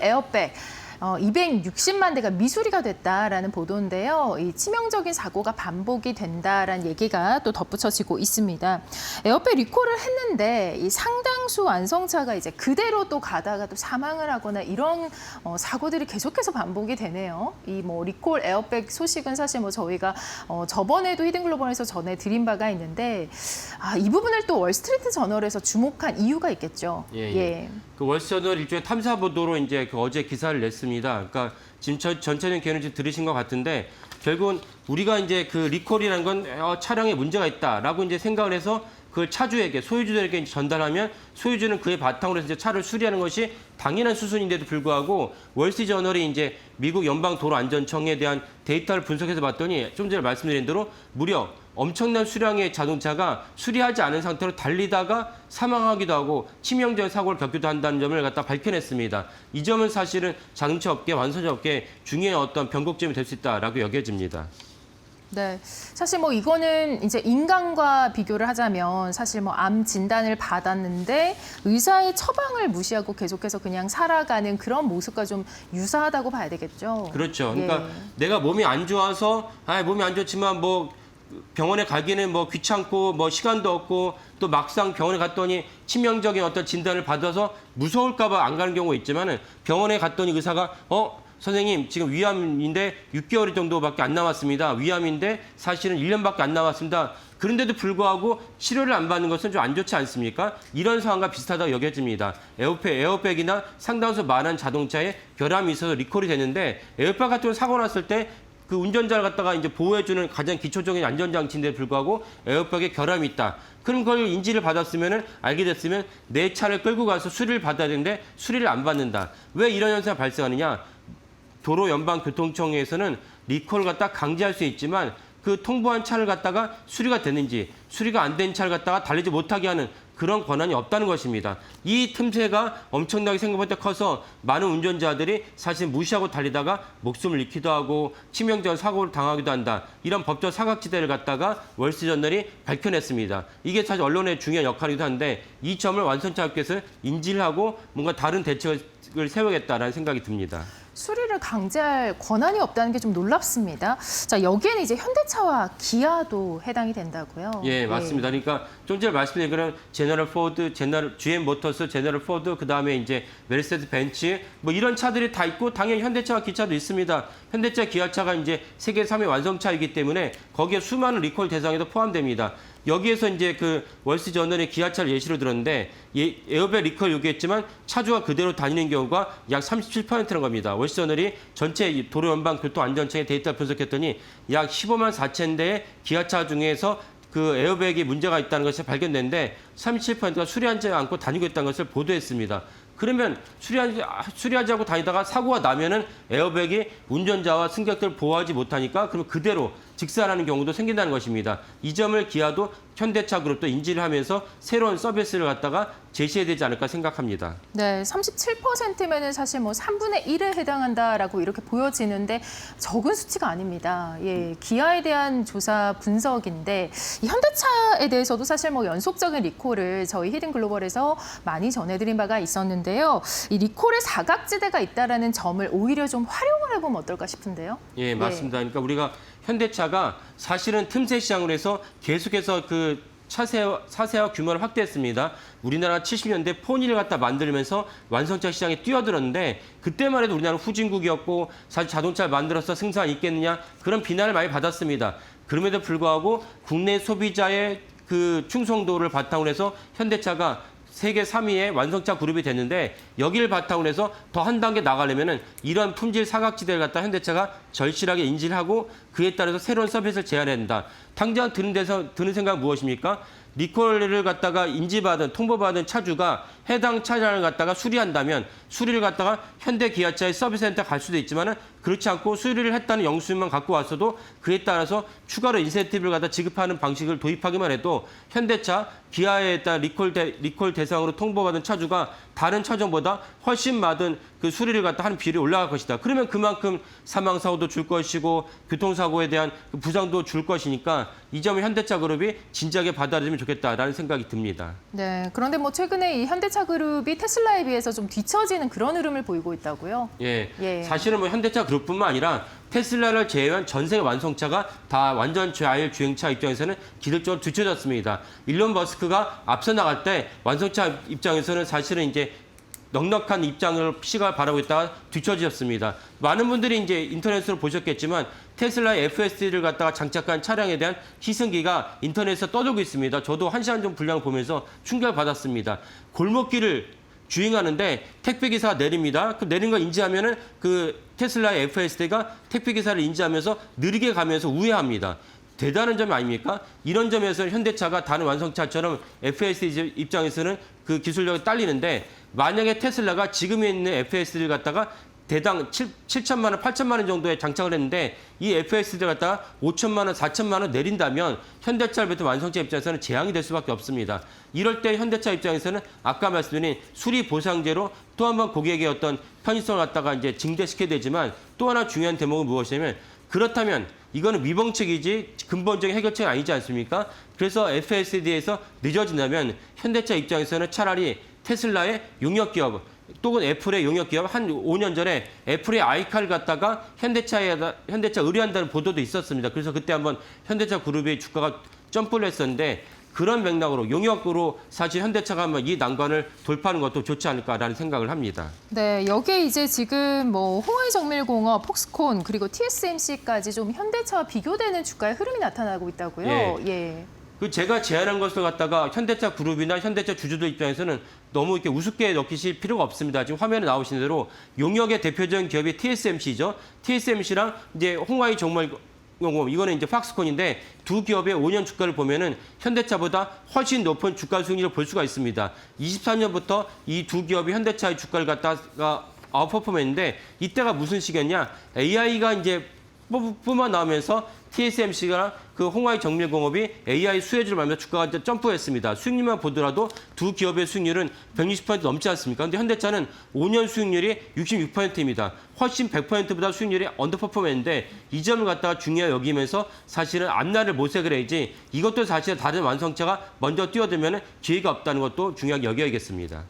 에어백 260만 대가 미수리가 됐다라는 보도인데요. 이 치명적인 사고가 반복이 된다라는 얘기가 또 덧붙여지고 있습니다. 에어백 리콜을 했는데 이 상당수 완성차가 이제 그대로 또 가다가 또 사망을 하거나 이런 사고들이 계속해서 반복이 되네요. 이 뭐 리콜 에어백 소식은 사실 뭐 저희가 저번에도 히든글로벌에서 전해드린 바가 있는데 이 부분을 또 월스트리트 저널에서 주목한 이유가 있겠죠. 예. 그 월스트리트 일종의 탐사 보도로 이제 어제 기사를 냈습니다. 그러니까 지금 전체적인 개요는 지금 들으신 것 같은데 결국은 우리가 이제 그 리콜이라는 건 차량에 문제가 있다라고 이제 생각을 해서 그걸 차주에게 소유주들에게 이제 전달하면 소유주는 그의 바탕으로 해서 이제 차를 수리하는 것이 당연한 수순인데도 불구하고 월스트리트저널이 이제 미국 연방도로안전청에 대한 데이터를 분석해서 봤더니 좀 전에 말씀드린 대로 무려 엄청난 수량의 자동차가 수리하지 않은 상태로 달리다가 사망하기도 하고 치명적인 사고를 겪기도 한다는 점을 갖다 밝혀냈습니다. 이 점은 사실은 자동차 업계, 완성차 업계 중요한 어떤 변곡점이 될 수 있다라고 여겨집니다. 네, 사실 뭐 이거는 이제 인간과 비교를 하자면 사실 뭐 암 진단을 받았는데 의사의 처방을 무시하고 계속해서 그냥 살아가는 그런 모습과 좀 유사하다고 봐야 되겠죠. 그렇죠. 그러니까 내가 몸이 안 좋아서 몸이 안 좋지만 뭐 병원에 가기는 뭐 귀찮고 뭐 시간도 없고 또 막상 병원에 갔더니 치명적인 어떤 진단을 받아서 무서울까 봐 안 가는 경우가 있지만은 병원에 갔더니 의사가 선생님 지금 위암인데 6개월 정도밖에 안 남았습니다. 위암인데 사실은 1년밖에 안 남았습니다. 그런데도 불구하고 치료를 안 받는 것은 좀 안 좋지 않습니까? 이런 상황과 비슷하다고 여겨집니다. 에어백이나 상당수 많은 자동차에 결함이 있어서 리콜이 되는데 에어백 같은 경우 사고 났을 때 그 운전자를 갖다가 이제 보호해주는 가장 기초적인 안전장치인데 불구하고 에어백에 결함이 있다. 그럼 그걸 인지를 받았으면 알게 됐으면 내 차를 끌고 가서 수리를 받아야 되는데 수리를 안 받는다. 왜 이런 현상이 발생하느냐? 도로연방교통청에서는 리콜을 갖다 강제할 수 있지만 그 통보한 차를 갖다가 수리가 됐는지 수리가 안 된 차를 갖다가 달리지 못하게 하는 그런 권한이 없다는 것입니다. 이 틈새가 엄청나게 생각보다 커서 많은 운전자들이 사실 무시하고 달리다가 목숨을 잃기도 하고 치명적인 사고를 당하기도 한다. 이런 법적 사각지대를 갖다가 월스트리트저널이 밝혀냈습니다. 이게 사실 언론의 중요한 역할이기도 한데 이 점을 완성차 업계에서 인지를 하고 뭔가 다른 대책을 세우겠다라는 생각이 듭니다. 수리를 강제할 권한이 없다는 게 좀 놀랍습니다. 자, 여기에는 이제 현대차와 기아도 해당이 된다고요. 예, 맞습니다. 그러니까 좀 전에 말씀드린 그런 제너럴 포드, GM 모터스, 제너럴 포드, 그다음에 이제 메르세데스 벤츠 뭐 이런 차들이 다 있고 당연히 현대차와 기차도 있습니다. 현대차, 기아차가 이제 세계 3위 완성차이기 때문에 거기에 수많은 리콜 대상에도 포함됩니다. 여기에서 이제 그 월스트리트저널의 기아차를 예시로 들었는데 에어백 리콜 요구했지만 차주가 그대로 다니는 경우가 약 37%라는 겁니다. 월스트리트저널이 전체 도로연방교통안전청의 데이터를 분석했더니 약 15만 4천 대의 기아차 중에서 그 에어백이 문제가 있다는 것이 발견됐는데 37%가 수리하지 않고 다니고 있다는 것을 보도했습니다. 그러면 수리하지 않고 다니다가 사고가 나면은 에어백이 운전자와 승객들을 보호하지 못하니까 그럼 그대로 직사하는 경우도 생긴다는 것입니다. 이 점을 기아도 현대차 그룹도 인지를 하면서 새로운 서비스를 갖다가 제시해야 되지 않을까 생각합니다. 네, 37%면은 사실 뭐 3분의 1에 해당한다라고 이렇게 보여지는데 적은 수치가 아닙니다. 예, 기아에 대한 조사 분석인데 이 현대차에 대해서도 사실 뭐 연속적인 리콜을 저희 히든글로벌에서 많이 전해드린 바가 있었는데요. 이 리콜의 사각지대가 있다라는 점을 오히려 좀 활용을 해보면 어떨까 싶은데요. 예, 맞습니다. 그러니까 우리가 현대차가 사실은 틈새 시장으로 해서 계속해서 그 사세와 규모를 확대했습니다. 우리나라 70년대 포니를 갖다 만들면서 완성차 시장에 뛰어들었는데 그때만 해도 우리나라는 후진국이었고 사실 자동차를 만들어서 생산 있겠느냐 그런 비난을 많이 받았습니다. 그럼에도 불구하고 국내 소비자의 그 충성도를 바탕으로 해서 현대차가 세계 3위의 완성차 그룹이 됐는데 여기를 바탕으로 해서 더 한 단계 나가려면은 이런 품질 사각지대를 갖다 현대차가 절실하게 인지를 하고 그에 따라서 새로운 서비스를 제안해야 된다. 당장 드는 생각은 무엇입니까? 리콜을 갖다가 인지받은 통보받은 차주가 해당 차량을 갖다가 수리한다면 수리를 갖다가 현대 기아차의 서비스센터 갈 수도 있지만은 그렇지 않고 수리를 했다는 영수증만 갖고 왔어도 그에 따라서 추가로 인센티브를 갖다 지급하는 방식을 도입하기만 해도 현대차, 기아에 따른 리콜 대상으로 통보받은 차주가 다른 차종보다 훨씬 많은 그 수리를 갖다 하는 비율이 올라갈 것이다. 그러면 그만큼 사망사고도 줄 것이고 교통사고에 대한 부상도 줄 것이니까 이 점을 현대차 그룹이 진지하게 받아들이면 좋겠다라는 생각이 듭니다. 네, 그런데 뭐 최근에 이 현대차 현대차 그룹이 테슬라에 비해서 좀 뒤처지는 그런 흐름을 보이고 있다고요? 예. 예. 사실은 뭐 현대차 그룹뿐만 아니라 테슬라를 제외한 전 세계 완성차가 다 완전 자율 주행차 입장에서는 기술적으로 뒤쳐졌습니다. 일론 머스크가 앞서 나갈 때 완성차 입장에서는 사실은 이제 넉넉한 입장을 시각을 바라고 있다가 뒤처졌습니다. 많은 분들이 이제 인터넷으로 보셨겠지만 테슬라의 FSD를 갖다가 장착한 차량에 대한 시승기가 인터넷에서 떠돌고 있습니다. 저도 1시간 정도 분량을 보면서 충격을 받았습니다. 골목길을 주행하는데 택배기사가 내립니다. 그 내린 거 인지하면은 그 테슬라의 FSD가 택배기사를 인지하면서 느리게 가면서 우회합니다. 대단한 점 아닙니까? 이런 점에서 현대차가 다른 완성차처럼 FSD 입장에서는 그 기술력이 딸리는데 만약에 테슬라가 지금 있는 FSD를 갖다가 대당 7천만 원, 8천만 원 정도에 장착을 했는데 이 FSD를 갖다가 5천만 원, 4천만 원 내린다면 현대차를 비롯한 완성차 입장에서는 재앙이 될 수밖에 없습니다. 이럴 때 현대차 입장에서는 아까 말씀드린 수리 보상제로 또 한 번 고객의 어떤 편의성을 갖다가 이제 증대시켜야 되지만 또 하나 중요한 대목은 무엇이냐면 그렇다면 이거는 미봉책이지 근본적인 해결책이 아니지 않습니까? 그래서 FSD에서 늦어진다면 현대차 입장에서는 차라리 테슬라의 용역기업 또는 애플의 용역기업 한 5년 전에 애플의 아이카를 갖다가 현대차 의뢰한다는 보도도 있었습니다. 그래서 그때 한번 현대차 그룹의 주가가 점프를 했었는데 그런 맥락으로 용역으로 사실 현대차가 한번 이 난관을 돌파하는 것도 좋지 않을까라는 생각을 합니다. 네, 여기에 이제 지금 뭐 호화이정밀공업, 폭스콘 그리고 TSMC까지 좀 현대차와 비교되는 주가의 흐름이 나타나고 있다고요. 예. 그 제가 제안한 것을 갖다가 현대차 그룹이나 현대차 주주들 입장에서는 너무 이렇게 우습게 넣기실 필요가 없습니다. 지금 화면에 나오신 대로 용역의 대표적인 기업이 TSMC죠. TSMC랑 이제 홍화이 정밀 이거는 이제 팍스콘인데 두 기업의 5년 주가를 보면은 현대차보다 훨씬 높은 주가 수익률을 볼 수가 있습니다. 23년부터 이 두 기업이 현대차의 주가를 갖다가 아웃퍼폼했는데 이때가 무슨 시기였냐? AI가 이제 뿜어 나오면서 TSMC가 그 홍화이 정밀공업이 AI 수혜주를 말면서 주가가 이제 점프했습니다. 수익률만 보더라도 두 기업의 수익률은 160% 넘지 않습니까? 근데 현대차는 5년 수익률이 66%입니다. 훨씬 100%보다 수익률이 언더퍼폼했는데 이 점을 갖다가 중요하게 여기면서 사실은 앞날을 모색을 해야지 이것도 사실 다른 완성차가 먼저 뛰어들면 기회가 없다는 것도 중요하게 여겨야겠습니다.